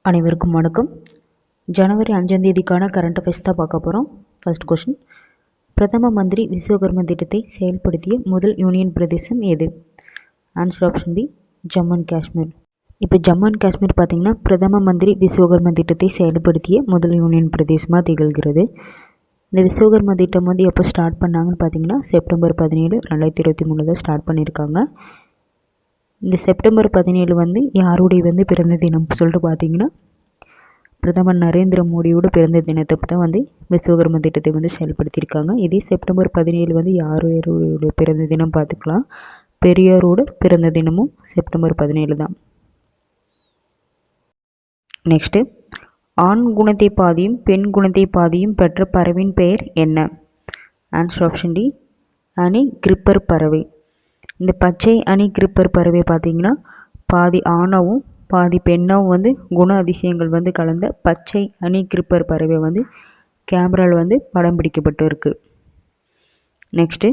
அனைவருக்கும் வணக்கம். ஜனவரி 5ஆம் தேதிக்கான கரண்ட் அஃபேர்ஸ் தான் பார்க்க போகிறோம். ஃபர்ஸ்ட் கொஸ்டின், பிரதம மந்திரி விஸ்வகர்ம திட்டத்தை செயல்படுத்திய முதல் யூனியன் பிரதேசம் எது? Answer option B, Jammu and Kashmir. இப்போ ஜம்மு அண்ட் காஷ்மீர் பார்த்திங்கன்னா பிரதம மந்திரி விஸ்வகர்ம திட்டத்தை செயல்படுத்திய முதல் யூனியன் பிரதேசமாக திகழ்கிறது. இந்த விஸ்வகர்ம திட்டம் எப்போ ஸ்டார்ட் பண்ணாங்கன்னு பார்த்தீங்கன்னா செப்டம்பர் 17, 2023 தான் ஸ்டார்ட் பண்ணியிருக்காங்க. இந்த செப்டம்பர் 17 யாருடைய பிறந்த தினம் சொல்லிட்டு பார்த்தீங்கன்னா பிரதமர் நரேந்திர மோடியோட பிறந்த தினத்தை தான் விஸ்வகர்ம திட்டத்தை செயல்படுத்தியிருக்காங்க. இதே செப்டம்பர் 17 யாருடைய பிறந்த தினம் பார்த்துக்கலாம். பெரியாரோட பிறந்த தினமும் செப்டம்பர் 17 தான். நெக்ஸ்ட்டு, ஆண் குணத்தை பாதியும் பெண் குணத்தை பாதியும் பெற்ற பறவையின் பெயர் என்ன? ஆன்சர் ஆப்ஷன் டி, அணி கிரிப்பர் பறவை. இந்த பச்சை அணி கிரிப்பர் பறவை பார்த்தீங்கன்னா பாதி ஆணாவும் பாதி பெண்ணாவும் குண அதிசயங்கள் கலந்த பச்சை அணி கிரிப்பர் பறவை கேமராவில் படம் பிடிக்கப்பட்டு இருக்கு. நெக்ஸ்ட்டு,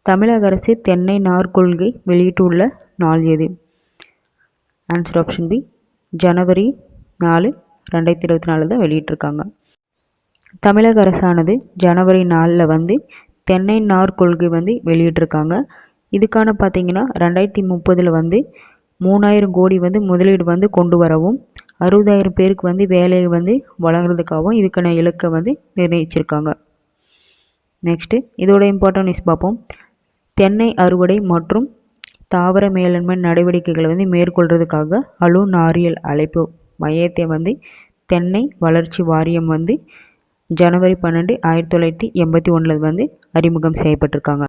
தமிழக அரசு தென்னை நார் கொள்கை வெளியிட்டுள்ள நாள் எது? ஆன்சர் ஆப்ஷன் பி, ஜனவரி 4, 2024 தான் வெளியிட்டிருக்காங்க. தமிழக அரசானது ஜனவரி 4 தென்னை நார் கொள்கை வெளியிட்டிருக்காங்க. இதுக்கான பார்த்தீங்கன்னா 2030 3000 கோடி முதலீடு கொண்டு வரவும் 60,000 பேருக்கு வேலையை வழங்குறதுக்காகவும் இதுக்கான இலக்கை நிர்ணயிச்சிருக்காங்க. நெக்ஸ்ட்டு, இதோட இம்பார்ட்டன்ட் நியூஸ் பார்ப்போம். தென்னை அறுவடை மற்றும் தாவர மேலாண்மை நடவடிக்கைகளை மேற்கொள்றதுக்காக அலு நாரியல் அழைப்பு மையத்தை தென்னை வளர்ச்சி வாரியம் ஜனவரி 12, 1981 அறிமுகம் செய்யப்பட்டிருக்காங்க.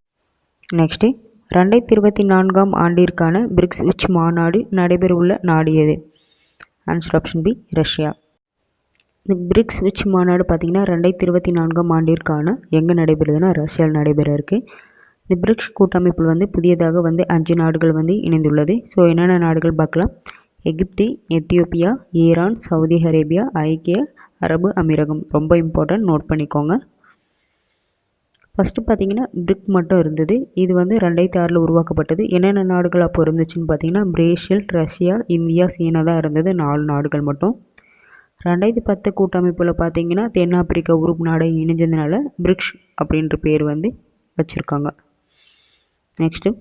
நெக்ஸ்ட்டு, 2024 ஆண்டிற்கான பிரிக்ஸ் உச்சி மாநாடு நடைபெறவுள்ள நாடு எது? Answer option B, Russia. இந்த பிரிக்ஸ் உச்சி மாநாடு பார்த்திங்கன்னா 2024 ஆண்டிற்கான எங்கே நடைபெறுதுன்னா ரஷ்யாவில் நடைபெற இருக்குது. இந்த பிரிக்ஸ் கூட்டமைப்பில் புதியதாக 5 நாடுகள் இணைந்துள்ளது. ஸோ என்னென்ன நாடுகள் பார்க்கலாம். எகிப்து, எத்தியோப்பியா, ஈரான், சவுதி அரேபியா, ஐக்கிய அரபு அமீரகம். ரொம்ப இம்பார்ட்டன்ட், நோட் பண்ணிக்கோங்க. ஃபஸ்ட்டு பார்த்தீங்கன்னா பிரிக் மட்டும் இருந்தது. இது 2006 உருவாக்கப்பட்டது. என்னென்ன நாடுகள் அப்போ இருந்துச்சுன்னு பார்த்தீங்கன்னா பிரேசில், ரஷ்யா, இந்தியா, சீனா தான் இருந்தது. 4 நாடுகள் மட்டும். 2010 கூட்டமைப்பில் பார்த்தீங்கன்னா தென்னாப்பிரிக்கா உறுப்பு நாடை இணைஞ்சதுனால பிரிக்ஸ் அப்படின்ற பேர் வச்சுருக்காங்க. நெக்ஸ்ட்டு,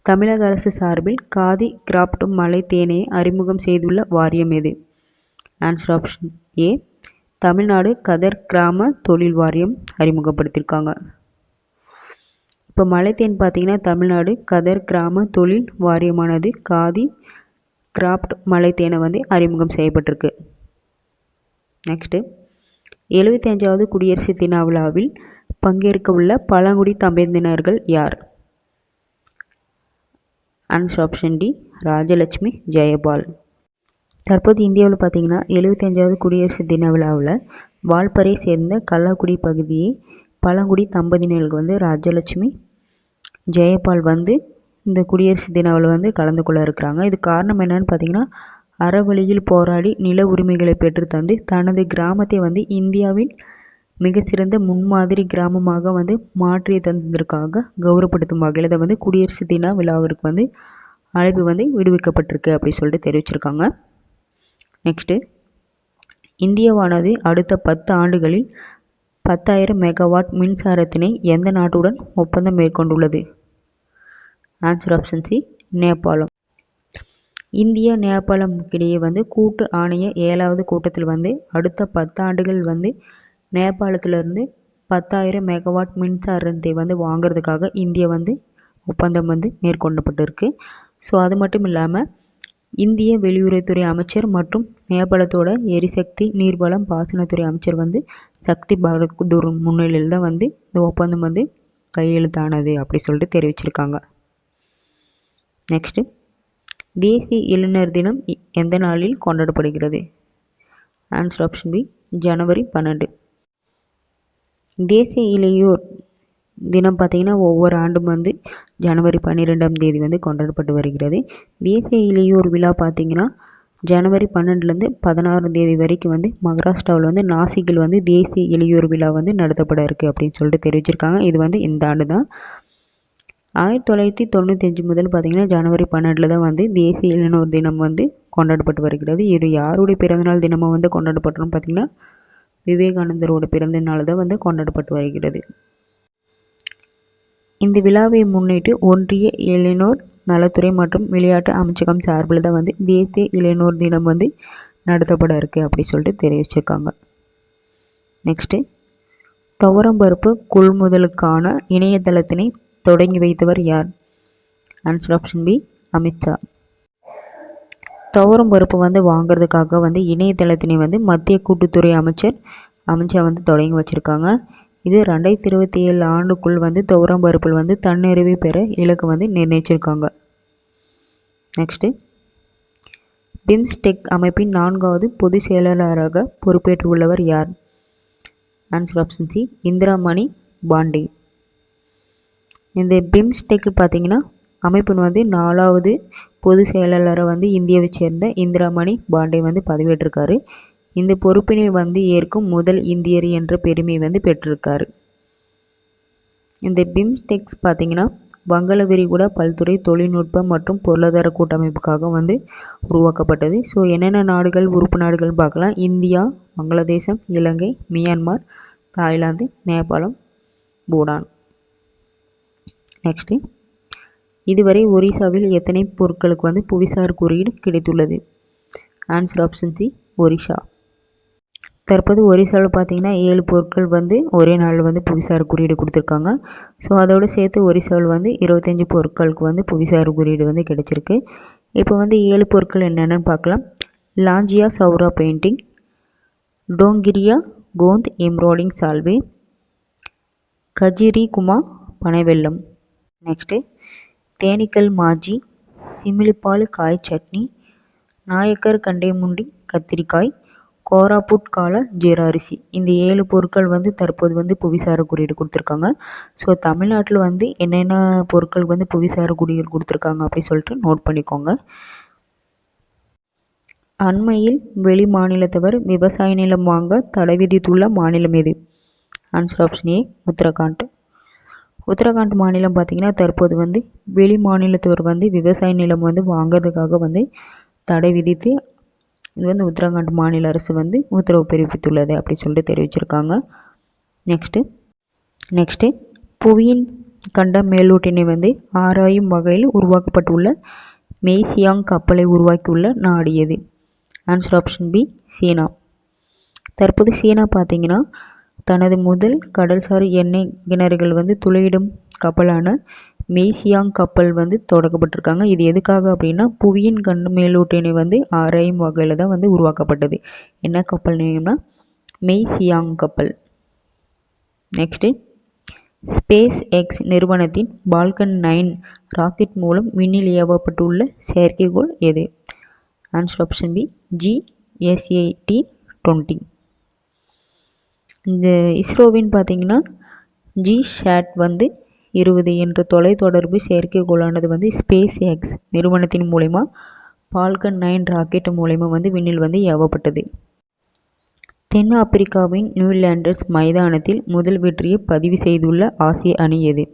தமிழக அரசு சார்பில் காதி கிராஃப்ட் மலை தேனையை அறிமுகம் செய்துள்ள வாரியம் எது? ஆன்சர் ஆப்ஷன் ஏ, தமிழ்நாடு கதர் கிராம தொழில் வாரியம் அறிமுகப்படுத்தியிருக்காங்க. இப்போ மலைத்தேன் பார்த்தீங்கன்னா தமிழ்நாடு கதர் கிராம தொழில் வாரியமானது காதி கிராஃப்ட் மலைத்தேனை அறிமுகம் செய்யப்பட்டிருக்கு. நெக்ஸ்ட்டு, 75வது குடியரசு தின விழாவில் பங்கேற்க உள்ள பழங்குடி தம்பதியினர்கள் யார்? Answer option D, Rajalakshmi Jayapal. தற்போது இந்தியாவில் பார்த்தீங்கன்னா 75வது குடியரசு தின விழாவில் வால்பறை சேர்ந்த கல்லாக்குடி பகுதியை பழங்குடி தம்பதியினர்களுக்கு ராஜலட்சுமி ஜெயபால் இந்த குடியரசு தினாவில் கலந்து கொள்ள இருக்கிறாங்க. இது காரணம் என்னன்னு பார்த்தீங்கன்னா அறவழியில் போராடி நில உரிமைகளை பெற்று தந்து தனது கிராமத்தை இந்தியாவின் மிக சிறந்த முன்மாதிரி கிராமமாக மாற்றி தந்ததற்காக கௌரவப்படுத்தும் வகையில் இதை குடியரசு தின விழாவிற்கு அழைப்பு விடுவிக்கப்பட்டிருக்கு அப்படின்னு சொல்லிட்டு தெரிவிச்சிருக்காங்க. நெக்ஸ்ட்டு, இந்தியாவானது அடுத்த 10 ஆண்டுகளில் 10,000 மெகாவாட் மின்சாரத்தினை எந்த நாட்டுடன் ஒப்பந்தம் மேற்கொண்டுள்ளது? ஆன்சர் ஆப்ஷன் சி, நேபாளம். இந்தியா நேபாளம் இடையே கூட்டு ஆணைய 7வது கூட்டத்தில் அடுத்த 10 ஆண்டுகள் நேபாளத்திலிருந்து 10,000 மெகாவாட் மின்சாரத்தை வாங்கிறதுக்காக இந்தியா ஒப்பந்தம் மேற்கொள்ளப்பட்டிருக்கு. ஸோ அது மட்டும் இல்லாமல் இந்திய வெளியுறவுத்துறை அமைச்சர் மற்றும் நேபாளத்தோட எரிசக்தி நீர்வளம் பாசனத்துறை அமைச்சர் சக்தி பகதூர் முன்னிலையில் தான் இந்த ஒப்பந்தம் கையெழுத்தானது அப்படி சொல்லிட்டு தெரிவிச்சிருக்காங்க. நெக்ஸ்ட்டு, தேசிய இளைஞர் தினம் எந்த நாளில் கொண்டாடப்படுகிறது? ஆன்சர் ஆப்ஷன் பி, ஜனவரி 12. தேசிய இளையோர் தினம் பார்த்திங்கன்னா ஒவ்வொரு ஆண்டும் ஜனவரி 12ஆம் தேதி கொண்டாடப்பட்டு வருகிறது. தேசிய இளையோர் விழா பார்த்திங்கன்னா ஜனவரி 12லேருந்து 16ஆம் தேதி வரைக்கும் மகாராஷ்டிராவில் நாசிக்கில் தேசிய இளையோர் விழா நடத்தப்பட இருக்குது அப்படின்னு சொல்லிட்டு தெரிவிச்சிருக்காங்க. இது இந்த ஆண்டு தான். 1995 முதல் பார்த்திங்கன்னா ஜனவரி 12 தான் வந்து தேசிய இளைஞர் தினம் வந்து கொண்டாடப்பட்டு வருகிறது. இது யாருடைய பிறந்தநாள் தினமாக வந்து கொண்டாடப்பட்டோம்னு பார்த்திங்கன்னா விவேகானந்தரோட பிறந்த நாள் தான் வந்து கொண்டாடப்பட்டு வருகிறது. இந்த விழாவை முன்னிட்டு ஒன்றிய இளைஞர் நலத்துறை மற்றும் விளையாட்டு அமைச்சகம் சார்பில் தான் வந்து தேசிய இளைஞர் தினம் வந்து நடத்தப்பட இருக்கு அப்படி சொல்லிட்டு தெரிவிச்சிருக்காங்க. நெக்ஸ்ட்டு, துவரம்பருப்பு கொள்முதலுக்கான இணையதளத்தினை தொடங்கி வைத்தவர் யார்? Answer option B, Amit Shah. துவரம்பருப்பு வந்து வாங்குறதுக்காக வந்து இணையதளத்தினை வந்து மத்திய கூட்டுத்துறை அமைச்சர் அமித்ஷா வந்து தொடங்கி வச்சுருக்காங்க. இது 2027 ஆண்டுக்குள் வந்து துவரம்பருப்பில் வந்து தன்னிறைவை பெற இலக்கு வந்து நிர்ணயிச்சிருக்காங்க. நெக்ஸ்ட்டு, பிம்ஸ்டெக் அமைப்பின் 4வது பொதுச் செயலாளராக பொறுப்பேற்றுள்ளவர் யார்? Answer option C, Indramani Pandey. இந்த பிம்ஸ்டெக் பார்த்தீங்கன்னா அமைப்பின் வந்து 4வது பொதுச் செயலாளராக வந்து இந்தியாவை சேர்ந்த இந்திராமணி பாண்டே வந்து பதவியேற்றிருக்காரு. இந்த பொறுப்பினை வந்து ஏற்கும் முதல் இந்தியர் என்ற பெருமை வந்து பெற்றிருக்காரு. இந்த பிம்ஸ்டெக்ஸ் பார்த்தீங்கன்னா வங்காள விரிகுடா பல்துறை தொழில்நுட்ப மற்றும் பொருளாதார கூட்டமைப்புக்காக வந்து உருவாக்கப்பட்டது. ஸோ என்னென்ன நாடுகள் உறுப்பு நாடுகள் பார்க்கலாம். இந்தியா, வங்காளதேசம், இலங்கை, மியான்மர், தாய்லாந்து, நேபாளம், பூடான். நெக்ஸ்ட்டு, இதுவரை ஒரிசாவில் எத்தனை பொருட்களுக்கு வந்து புவிசார் குறியீடு கிடைத்துள்ளது? Answer option C, Orissa. தற்போது ஒரிசாவில் பார்த்தீங்கன்னா 7 பொருட்கள் வந்து ஒரே நாளில் வந்து புவிசார் குறியீடு கொடுத்துருக்காங்க. ஸோ அதோடு சேர்த்து ஒரிசாவில் வந்து 25 பொருட்களுக்கு வந்து புவிசார் குறியீடு வந்து கிடைச்சிருக்கு. இப்போ வந்து 7 பொருட்கள் என்னென்னு பார்க்கலாம். லாஞ்சியா சௌரா பெயிண்டிங், டோங்கிரியா கோந்த் எம்ப்ராய்டிங் சால்வே, கஜிரி குமா பனைவெல்லம். நெக்ஸ்ட்டு, தேனீக்கள் மாஜி, சிமிலிப்பால் காய் சட்னி, நாயக்கர் கண்டேமுண்டி கத்திரிக்காய், கோராப்புட் கால ஜீரா அரிசி. இந்த 7 பொருட்கள் வந்து தற்போது வந்து புவிசார் குறியீடு கொடுத்துருக்காங்க. ஸோ தமிழ்நாட்டில் வந்து என்னென்ன பொருட்கள் வந்து புவிசார் குறியீடு கொடுத்துருக்காங்க அப்படின்னு சொல்லிட்டு நோட் பண்ணிக்கோங்க. அண்மையில் வெளி மாநிலத்தவர் விவசாய நிலம் வாங்க தடை விதித்துள்ள மாநிலம் எது? ஆன்சர் ஆப்ஷன் ஏ, உத்தரகாண்ட். உத்தரகாண்ட் மாநிலம் பார்த்திங்கன்னா தற்போது வந்து வெளி மாநிலத்தவர் வந்து விவசாய நிலம் வந்து வாங்கிறதுக்காக வந்து தடை விதித்து இது வந்து உத்தரகாண்ட் மாநில அரசு வந்து உத்தரவு பிறப்பித்துள்ளது அப்படி சொல்லிட்டு தெரிவிச்சிருக்காங்க. நெக்ஸ்ட்டு, புவியின் கண்ட மேலூட்டினை வந்து ஆராயும் வகையில் உருவாக்கப்பட்டுள்ள மெய்சியாங் கப்பலை உருவாக்கியுள்ள நாடு எது? ஆன்சர் ஆப்ஷன் பி, சீனா. தற்போது சீனா பார்த்தீங்கன்னா தனது முதல் கடல்சார் எண்ணெய் கிணறுகள் வந்து துளையிடும் கப்பலான மெய்சியாங் கப்பல் வந்து தொடக்கப்பட்டிருக்காங்க. இது எதுக்காக அப்படின்னா புவியின் கண்ட மேலூட்டினை வந்து ஆராயும் வகையில் தான் வந்து உருவாக்கப்பட்டது. என்ன கப்பல் நேம்னா மெய்சியாங் கப்பல். நெக்ஸ்ட்டு, ஸ்பேஸ் எக்ஸ் நிறுவனத்தின் பால்கன் 9 ராக்கெட் மூலம் விண்ணில் ஏவப்பட்டுள்ள செயற்கைக்கோள் எது? Answer option B, GSAT-20. இந்த இஸ்ரோவின் பார்த்தீங்கன்னா GSAT வந்து 20 என்ற தொலைத்தொடர்பு செயற்கைக்கோளானது வந்து ஸ்பேஸ் எக்ஸ் நிறுவனத்தின் மூலமா பால்கன் 9 ராக்கெட் மூலமா வந்து விண்ணில் வந்து ஏவப்பட்டது. தென் ஆப்பிரிக்காவின் நியூலாண்டர்ஸ் மைதானத்தில் முதல் வெற்றியை பதிவு செய்துள்ள ஆசிய அணி எது?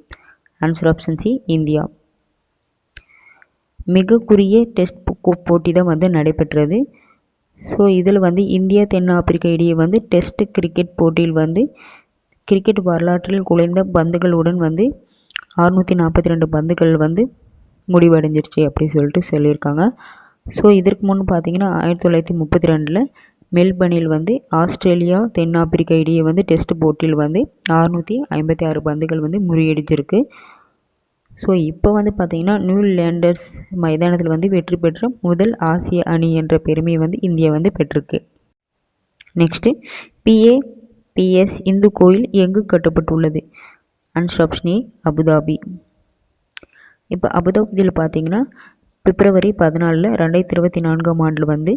Answer option C, India. மிக குறுகிய டெஸ்ட் போட்டி தான் வந்து நடைபெற்றது. ஸோ இதில் வந்து இந்தியா தென்னாப்பிரிக்கா இடையே வந்து டெஸ்ட் கிரிக்கெட் போட்டியில் வந்து கிரிக்கெட் வரலாற்றில் குறைந்த பந்துகளுடன் வந்து 642 பந்துகள் வந்து முடிவடைஞ்சிருச்சு அப்படின்னு சொல்லிட்டு சொல்லியிருக்காங்க. ஸோ இதற்கு முன் பார்த்தீங்கன்னா 1932 மெல்பர்னில் வந்து ஆஸ்திரேலியா தென்னாப்பிரிக்கா இடையே வந்து டெஸ்ட் போட்டியில் வந்து 656 பந்துகள் வந்து முறியடிச்சிருக்கு. ஸோ இப்போ வந்து பார்த்தீங்கன்னா நியூலாண்டர்ஸ் மைதானத்தில் வந்து வெற்றி பெற்ற முதல் ஆசிய அணி என்ற பெருமையை வந்து இந்தியா வந்து பெற்றிருக்கு. நெக்ஸ்ட்டு, PAPS இந்து கோயில் எங்கு கட்டப்பட்டுள்ளது? Answer option A, Abu Dhabi. இப்போ அபுதாபியில் பார்த்தீங்கன்னா பிப்ரவரி 14 2024 ஆண்டில் வந்து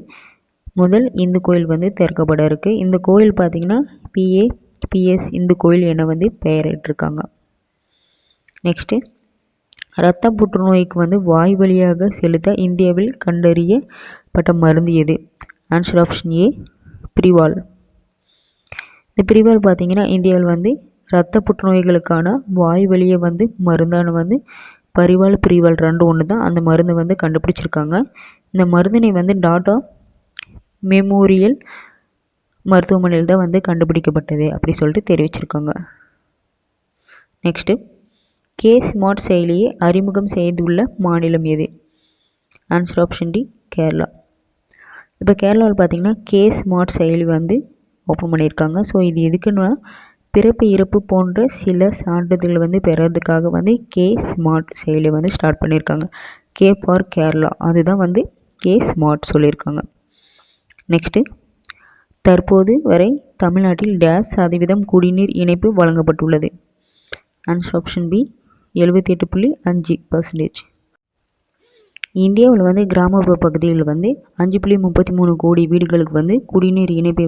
முதல் இந்து கோயில் வந்து திறக்கப்பட இருக்கு. இந்த கோயில் பார்த்தீங்கன்னா PAPS இந்து கோயில் என வந்து பெயரிட்டிருக்காங்க. நெக்ஸ்ட்டு, இரத்த புற்றுநோய்க்கு வந்து வாய் வழியாக செலுத்த இந்தியாவில் கண்டறியப்பட்ட மருந்து எது? ஆன்சர் ஆப்ஷன் ஏ, பிரிவால். இந்த பிரிவால் பார்த்தீங்கன்னா இந்தியாவில் வந்து இரத்த புற்றுநோய்களுக்கான வாய் வழியை வந்து மருந்தான வந்து பரிவால் பிரிவால் 2 ஒன்று தான் அந்த மருந்தை வந்து கண்டுபிடிச்சிருக்காங்க. இந்த மருந்தினை வந்து டாடா மெமோரியல் மருத்துவமனையில் தான் வந்து கண்டுபிடிக்கப்பட்டது அப்படி சொல்லிட்டு தெரிவிச்சிருக்காங்க. நெக்ஸ்ட்டு, கே ஸ்மார்ட் செயலியை அறிமுகம் செய்துள்ள மாநிலம் எது? Answer option D, Kerala. இப்போ கேரளாவில் பார்த்திங்கன்னா கே ஸ்மார்ட் செயலி வந்து ஓப்பன் பண்ணியிருக்காங்க. ஸோ இது எதுக்குன்னா பிறப்பு இறப்பு போன்ற சில சான்றிதழ்கள் வந்து பெறதுக்காக வந்து கே ஸ்மார்ட் செயலியை வந்து ஸ்டார்ட் பண்ணியிருக்காங்க. கே ஃபார் கேரளா, அதுதான் வந்து கே ஸ்மார்ட் சொல்லியிருக்காங்க. நெக்ஸ்ட்டு, தற்போது வரை தமிழ்நாட்டில் %% குடிநீர் இணைப்பு வழங்கப்பட்டுள்ளது? Answer option B, 78.5%. இந்தியாவில் வந்து கிராமப்புற பகுதிகளில் வந்து 5.33 கோடி வீடுகளுக்கு வந்து குடிநீர் இணைப்பு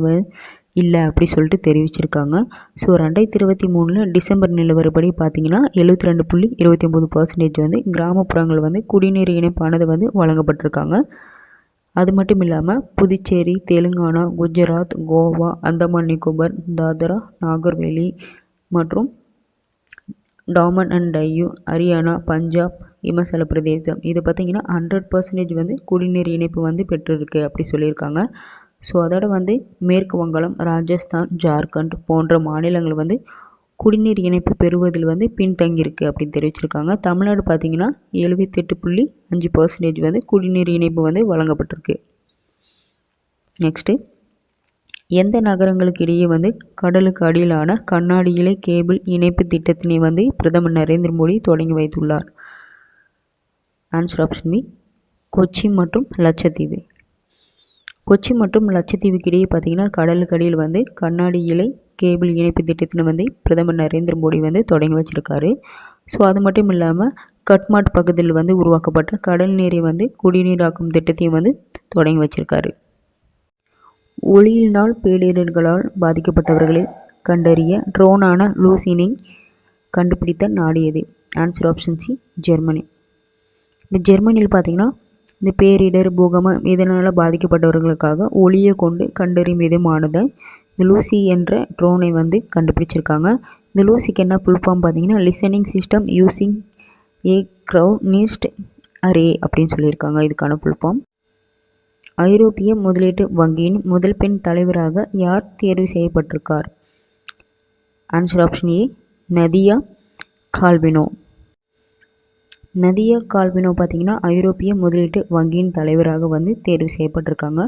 இல்லை அப்படி சொல்லிட்டு தெரிவிச்சிருக்காங்க. ஸோ 2023 டிசம்பர் நிலவரப்படி பார்த்தீங்கன்னா 72.29% வந்து கிராமப்புறங்கள் வந்து குடிநீர் இணைப்பானது வந்து வழங்கப்பட்டிருக்காங்க. அது மட்டும் இல்லாமல் புதுச்சேரி, தெலுங்கானா, குஜராத், கோவா, அந்தமான் நிக்கோபார், தாத்ரா நாகர்வேலி மற்றும் டாமன் அண்ட் டையூ, ஹரியானா, பஞ்சாப், இமாச்சல பிரதேசம் இது பார்த்திங்கன்னா 100% வந்து குடிநீர் இணைப்பு வந்து பெற்றிருக்கு அப்படி சொல்லியிருக்காங்க. ஸோ அதோட வந்து மேற்கு வங்காளம், ராஜஸ்தான், ஜார்க்கண்ட் போன்ற மாநிலங்கள் வந்து குடிநீர் இணைப்பு பெறுவதில் வந்து பின்தங்கியிருக்கு அப்படின்னு தெரிவிச்சிருக்காங்க. தமிழ்நாடு பார்த்திங்கன்னா 78.5% வந்து குடிநீர் இணைப்பு வந்து வழங்கப்பட்டிருக்கு. நெக்ஸ்ட்டு, எந்த நகரங்களுக்கு இடையே வந்து கடலுக்கு அடியிலான கண்ணாடி இழை கேபிள் இணைப்பு திட்டத்தினை வந்து பிரதமர் நரேந்திர மோடி தொடங்கி வைத்துள்ளார்? ஆன்சர் ஆப்ஷன் பி, கொச்சி மற்றும் லட்சத்தீவு. கொச்சி மற்றும் லட்சத்தீவுக்கு இடையே பார்த்தீங்கன்னா கடலுக்கு அடியில் வந்து கண்ணாடி இழை கேபிள் இணைப்பு திட்டத்தினை வந்து பிரதமர் நரேந்திர மோடி வந்து தொடங்கி வச்சிருக்காரு. ஸோ அது மட்டும் இல்லாமல் கட்மாட் பகுதியில் வந்து உருவாக்கப்பட்ட கடல் நீரை வந்து குடிநீராக்கும் திட்டத்தையும் வந்து தொடங்கி வச்சிருக்காரு. ஒளியினால் பேரிடர்களால் பாதிக்கப்பட்டவர்களை கண்டறிய ட்ரோனான லூசினை கண்டுபிடித்த நாடு எது? Answer option C, Germany. இப்போ ஜெர்மனியில் பார்த்திங்கன்னா இந்த பேரிடர், பூகம்பம் இதனால் பாதிக்கப்பட்டவர்களுக்காக ஒளியை கொண்டு கண்டறியும் விதமானதை இந்த லூசி என்ற ட்ரோனை வந்து கண்டுபிடிச்சிருக்காங்க. இந்த லூசிக்கு என்ன ஃபுல் ஃபார்ம் பார்த்திங்கன்னா லிசனிங் சிஸ்டம் யூஸிங் ஏ க்ரௌனிஸ்ட் அரே அப்படின்னு சொல்லியிருக்காங்க. இதுக்கான ஃபுல் ஃபார்ம். ஐரோப்பிய முதலீட்டு வங்கியின் முதல் பெண் தலைவராக யார் தேர்வு செய்யப்பட்டிருக்கார்? Answer option A, Nadia Calvino. Nadia Calvino பார்த்திங்கன்னா ஐரோப்பிய முதலீட்டு வங்கியின் தலைவராக வந்து தேர்வு செய்யப்பட்டிருக்காங்க.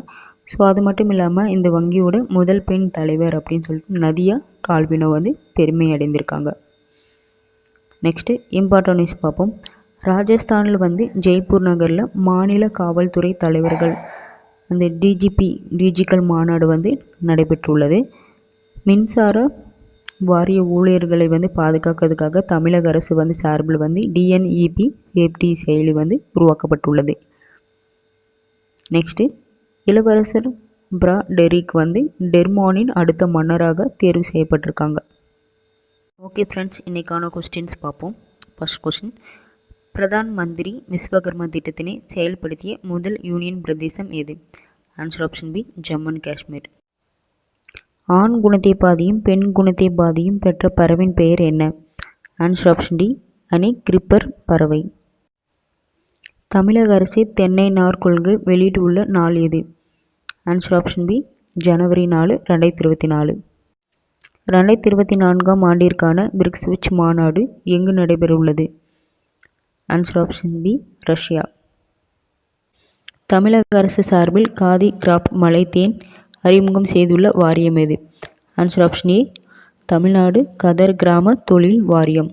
ஸோ அது மட்டும் இல்லாமல் இந்த வங்கியோட முதல் பெண் தலைவர் அப்படின்னு சொல்லிட்டு நதியா கால்வினோ வந்து பெருமை அடைந்திருக்காங்க. நெக்ஸ்ட்டு இம்பார்ட்டன்ட் நியூஸ் பார்ப்போம். ராஜஸ்தானில் வந்து ஜெய்ப்பூர் நகரில் மாநில காவல்துறை தலைவர்கள் அந்த டிஜிக்கல் மாநாடு வந்து நடைபெற்றுள்ளது. மின்சார வாரிய ஊழியர்களை வந்து பாதுகாக்கிறதுக்காக தமிழக அரசு வந்து சார்பில் வந்து டிஎன்இபி சேஃப்டி செயலி வந்து உருவாக்கப்பட்டுள்ளது. நெக்ஸ்ட்டு, இளவரசர் பிராடெரிக் வந்து டெர்மானின் அடுத்த மன்னராக தேர்வு செய்யப்பட்டிருக்காங்க. ஓகே ஃப்ரெண்ட்ஸ், இன்றைக்கான கொஸ்டின்ஸ் பார்ப்போம். ஃபர்ஸ்ட் கொஸ்டின், பிரதான் மந்திரி விஸ்வகர்மா திட்டத்தினை செயல்படுத்திய முதல் யூனியன் பிரதேசம் எது? Answer option B, Jammu and Kashmir. ஆண் குணத்தை பாதியும் பெண் குணத்தை பாதியும் பெற்ற பறவையின் பெயர் என்ன? ஆன்சர் ஆப்ஷன் டி, அணி கிரிப்பர் பறவை. தமிழக அரசு தென்னை நார் கொள்கை வெளியிட்டுள்ள நாள் எது? ஆன்சர் ஆப்ஷன் பி, ஜனவரி 4, 2024. 2024 ஆண்டிற்கான பிரிக்ஸ் உச்சி மாநாடு எங்கு நடைபெறவுள்ளது? Answer option B, Russia. தமிழக அரசு சார்பில் காதி கிராப் மலை தேன் அறிமுகம் செய்துள்ள வாரியம் எது? ஆன்சர் ஆப்ஷன் ஏ, தமிழ்நாடு கதர் கிராம தொழில் வாரியம்.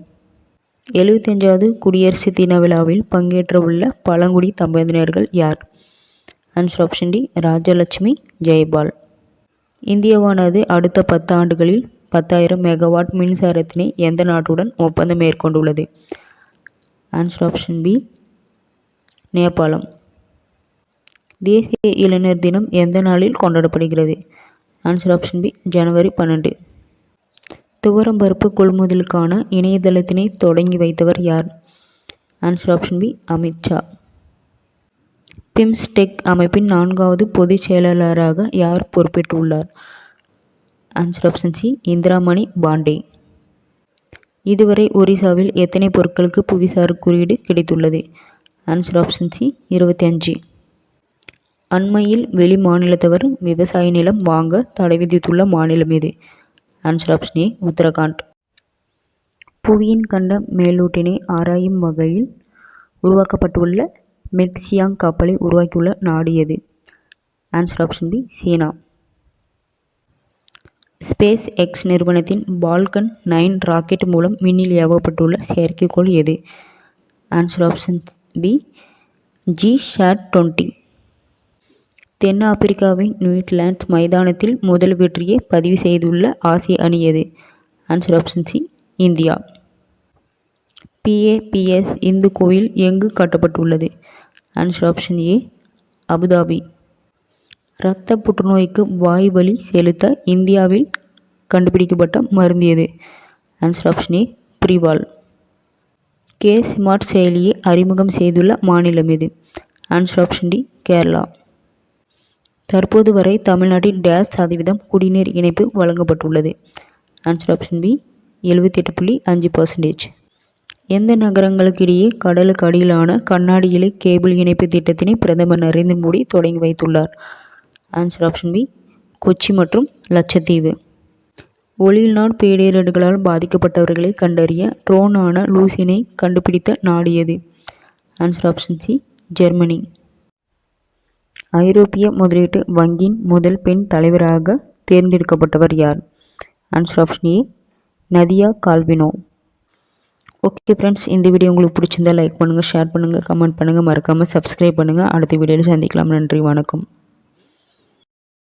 75வது குடியரசு தின விழாவில் பங்கேற்ற உள்ள பழங்குடி தம்பதியினர்கள் யார்? Answer option D, Rajalakshmi Jayapal. இந்தியாவானது அடுத்த 10 ஆண்டுகளில் 10,000 மெகாவாட் மின்சாரத்தினை எந்த நாட்டுடன் ஒப்பந்தம் மேற்கொண்டுள்ளது? ஆன்சர் ஆப்ஷன் பி, நேபாளம். தேசிய இளைஞர் தினம் எந்த நாளில் கொண்டாடப்படுகிறது? ஆன்சர் ஆப்ஷன் பி, ஜனவரி 12. துவரம்பருப்பு கொள்முதலுக்கான இணையதளத்தினை தொடங்கி வைத்தவர் யார்? Answer option B, Amit Shah. BIMSTEC அமைப்பின் 4வது பொதுச் செயலாளராக யார் பொறுப்பேற்றுள்ளார்? Answer option C, Indramani Pandey. இதுவரை ஒரிசாவில் எத்தனை பொருட்களுக்கு புவிசார் குறியீடு கிடைத்துள்ளது? Answer option C 25. அண்மையில் வெளி மாநிலத்தவர் விவசாய நிலம் வாங்க தடை விதித்துள்ள மாநிலம் எது? ஆன்சர் ஆப்ஷன் ஏ உத்தரகாண்ட். புவியின் கண்ட மேலூட்டினை ஆராயும் வகையில் உருவாக்கப்பட்டுள்ள மெக்சியாங் கப்பலை உருவாக்கியுள்ள நாடு எது? ஆன்சர் ஆப்ஷன் பி சீனா. ஸ்பேஸ் எக்ஸ் நிறுவனத்தின் பால்கன் 9 ராக்கெட் மூலம் விண்ணில் ஏவப்பட்டுள்ள செயற்கைக்கோள் எது? Answer option B GSAT-20. தென்னாப்பிரிக்காவின் நியூட்லாண்ட்ஸ் மைதானத்தில் முதல் வெற்றியை பதிவு செய்துள்ள ஆசிய அணி எது? Answer option C India. PAPS இந்து கோயில் எங்கு கட்டப்பட்டுள்ளது? Answer option A Abu Dhabi. இரத்த புற்றுநோய்க்கு வாய் வழி செலுத்த இந்தியாவில் கண்டுபிடிக்கப்பட்ட மருந்து எது? ஆன்சர் ஆப்ஷன் ஏ பிரிவால். ஸ்மார்ட் செயலியை அறிமுகம் செய்துள்ள மாநிலம் எது? Answer option D Kerala. தற்போது வரை தமிழ்நாட்டில் %% குடிநீர் இணைப்பு வழங்கப்பட்டுள்ளது? Answer option B 78.5%. எந்த நகரங்களுக்கு இடையே கடலுக்கு அடியிலான கண்ணாடி இழை கேபிள் இணைப்பு திட்டத்தினை பிரதமர் நரேந்திர மோடி தொடங்கி வைத்துள்ளார்? ஆன்சர் ஆப்ஷன் பி கொச்சி மற்றும் லட்சத்தீவு. ஒளிநாடு பேரிடர்களால் பாதிக்கப்பட்டவர்களை கண்டறிய ட்ரோனான லூசினை கண்டுபிடித்த நாடு எது? Answer option C Germany. ஐரோப்பிய முதலீட்டு வங்கியின் முதல் பெண் தலைவராக தேர்ந்தெடுக்கப்பட்டவர் யார்? Answer option A Nadia Calvino. Okay friends, இந்த வீடியோ உங்களுக்கு பிடிச்சிருந்தா லைக் பண்ணுங்கள், ஷேர் பண்ணுங்கள், கமெண்ட் பண்ணுங்கள், மறக்காமல் சப்ஸ்கிரைப் பண்ணுங்கள். அடுத்த வீடியோவில் சந்திக்கலாம். நன்றி, வணக்கம்.